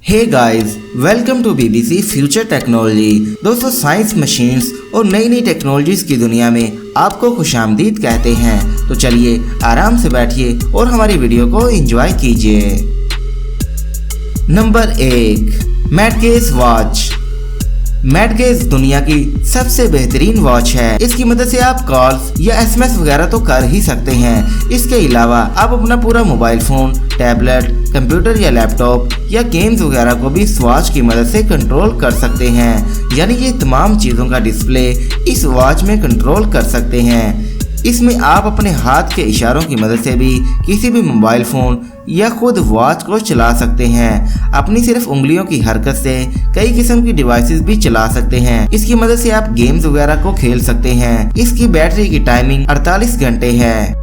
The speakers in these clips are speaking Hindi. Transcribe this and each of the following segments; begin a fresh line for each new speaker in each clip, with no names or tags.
Hey guys, welcome to BBC future technology. दोस्तों, साइंस, मशीन्स और नई नई टेक्नोलॉजीज की दुनिया में आपको खुशामदीद कहते हैं। तो चलिए आराम से बैठिए और हमारी वीडियो को एंजॉय कीजिए। Number 1, मैटगेज watch. मैटगेज दुनिया की सबसे बेहतरीन वॉच है। इसकी मदद से आप कॉल्स या एसएमएस वगैरह तो कर ही सकते हैं। इसके अलावा आप अपना पूरा मोबाइल फोन, टैबलेट, कंप्यूटर या लैपटॉप या गेम्स वगैरह को भी इस वॉच की मदद से कंट्रोल कर सकते हैं। यानी ये तमाम चीज़ों का डिस्प्ले इस वॉच में कंट्रोल कर सकते हैं। इसमें आप अपने हाथ के इशारों की मदद से भी किसी भी मोबाइल फ़ोन या खुद वॉच को चला सकते हैं। अपनी सिर्फ उंगलियों की हरकत से कई किस्म की डिवाइसेस भी चला सकते हैं। इसकी मदद से आप गेम्स वगैरह को खेल सकते हैं। इसकी बैटरी की टाइमिंग 48 घंटे है।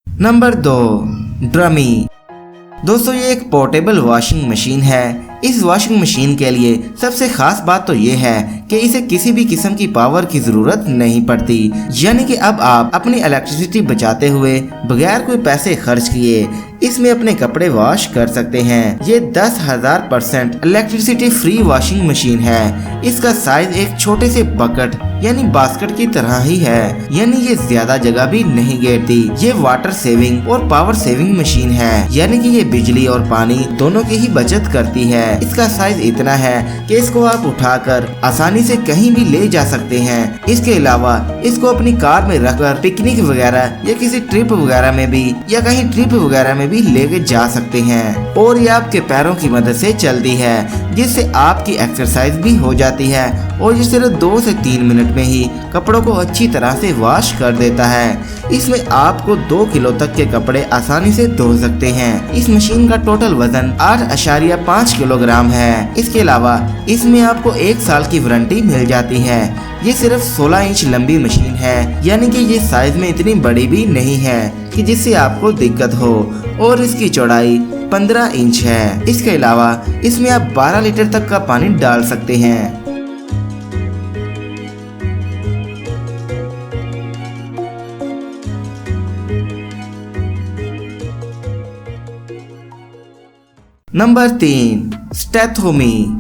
नंबर 2, ड्रमी। दोस्तों, ये एक पोर्टेबल वॉशिंग मशीन है। इस वॉशिंग मशीन के लिए सबसे खास बात तो ये है कि इसे किसी भी किस्म की पावर की जरूरत नहीं पड़ती। यानी कि अब आप अपनी इलेक्ट्रिसिटी बचाते हुए बगैर कोई पैसे खर्च किए इसमें अपने कपड़े वॉश कर सकते हैं। ये 10,000% इलेक्ट्रिसिटी फ्री वॉशिंग मशीन है। इसका साइज एक छोटे से बकेट यानी बास्केट की तरह ही है। यानी ये ज्यादा जगह भी नहीं घेरती। ये वाटर सेविंग और पावर सेविंग मशीन है। यानी कि ये बिजली और पानी दोनों की ही बचत करती है। इसका साइज इतना है कि इसको आप उठाकर आसानी से कहीं भी ले जा सकते हैं। इसके अलावा इसको अपनी कार में रखकर पिकनिक वगैरह या किसी ट्रिप वगैरह में भी या कहीं ट्रिप वगैरह में भी लेके जा सकते हैं। और ये आपके पैरों की मदद से चलती है, जिससे आपकी एक्सरसाइज भी हो जाती है। और ये सिर्फ 2 से 3 मिनट में ही कपड़ों को अच्छी तरह से वॉश कर देता है। इसमें आपको 2 किलो तक के कपड़े आसानी से धो सकते हैं। इस मशीन का टोटल वजन 8.5 किलोग्राम है। इसके अलावा इसमें आपको 1 साल की वारंटी मिल जाती है। ये सिर्फ 16 इंच लंबी मशीन है। यानी कि ये साइज में इतनी बड़ी भी नहीं है कि जिससे आपको दिक्कत हो। और इसकी चौड़ाई 15 इंच है। इसके अलावा इसमें आप 12 लीटर तक का पानी डाल सकते हैं। नंबर 3, स्टेथोमी।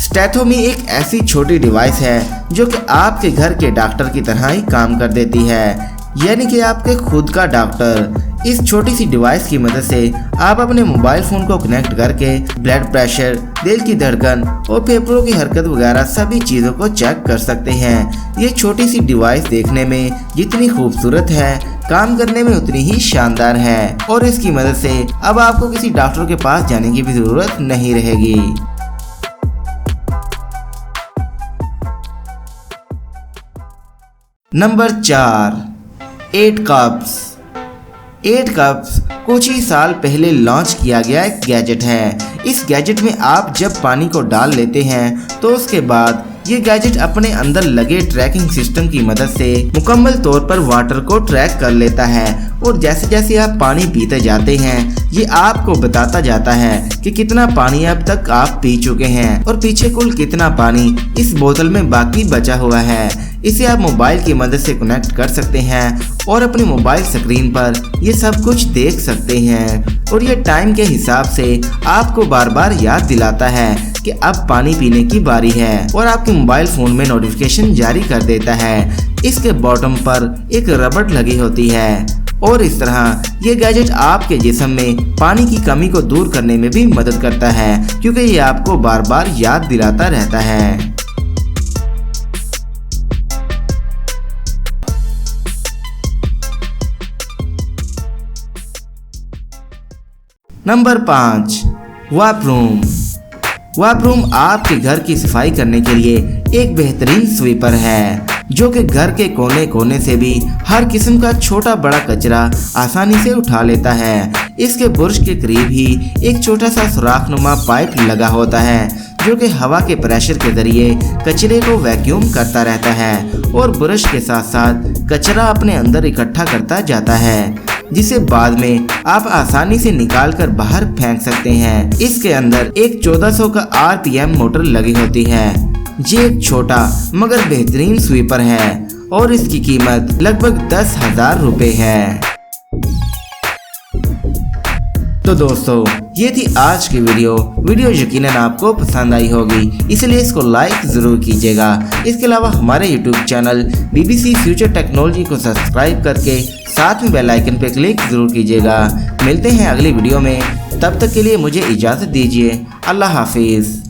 स्टेथोमी एक ऐसी छोटी डिवाइस है जो कि आपके घर के डॉक्टर की तरह ही काम कर देती है। यानी कि आपके खुद का डॉक्टर। इस छोटी सी डिवाइस की मदद से आप अपने मोबाइल फोन को कनेक्ट करके ब्लड प्रेशर, दिल की धड़कन और फेफड़ों की हरकत वगैरह सभी चीज़ों को चेक कर सकते हैं। ये छोटी सी डिवाइस देखने में जितनी खूबसूरत है, काम करने में उतनी ही शानदार है। और इसकी मदद से अब आपको किसी डॉक्टर के पास जाने की भी जरूरत नहीं रहेगी। Number 4, 8 cups. 8 कप्स कुछ ही साल पहले लॉन्च किया गया एक गैजेट है। इस गैजेट में आप जब पानी को डाल लेते हैं तो उसके बाद ये गैजेट अपने अंदर लगे ट्रैकिंग सिस्टम की मदद से मुकम्मल तौर पर वाटर को ट्रैक कर लेता है। और जैसे जैसे आप पानी पीते जाते हैं ये आपको बताता जाता है कि कितना पानी अब तक आप पी चुके हैं और पीछे कुल कितना पानी इस बोतल में बाकी बचा हुआ है। इसे आप मोबाइल की मदद से कनेक्ट कर सकते हैं और अपनी मोबाइल स्क्रीन पर ये सब कुछ देख सकते हैं। और ये टाइम के हिसाब से आपको बार बार याद दिलाता है कि अब पानी पीने की बारी है और आपके मोबाइल फोन में नोटिफिकेशन जारी कर देता है। इसके बॉटम पर एक रबड़ लगी होती है और इस तरह ये गैजेट आपके जिस्म में पानी की कमी को दूर करने में भी मदद करता है, क्योंकि ये आपको बार बार याद दिलाता रहता है। नंबर 5, वापरूम। वापरूम आपके घर की सफाई करने के लिए एक बेहतरीन स्वीपर है जो कि घर के कोने कोने से भी हर किस्म का छोटा बड़ा कचरा आसानी से उठा लेता है। इसके बुर्श के करीब ही एक छोटा सा सुराख नुमा पाइप लगा होता है जो कि हवा के प्रेशर के जरिए कचरे को वैक्यूम करता रहता है और ब्रश के साथ साथ कचरा अपने अंदर इकट्ठा करता जाता है, जिसे बाद में आप आसानी से निकाल कर बाहर फेंक सकते हैं। इसके अंदर एक 1400 का RPM मोटर लगी होती है। ये एक छोटा मगर बेहतरीन स्वीपर है और इसकी कीमत लगभग 10,000 रुपए है। तो दोस्तों, ये थी आज की वीडियो यकीनन आपको पसंद आई होगी, इसलिए इसको लाइक ज़रूर कीजिएगा। इसके अलावा हमारे YouTube channel BBC future technology को सब्सक्राइब करके साथ में बेल आइकन पर क्लिक ज़रूर कीजिएगा। मिलते हैं अगली वीडियो में, तब तक के लिए मुझे इजाज़त दीजिए। अल्लाह हाफिज़।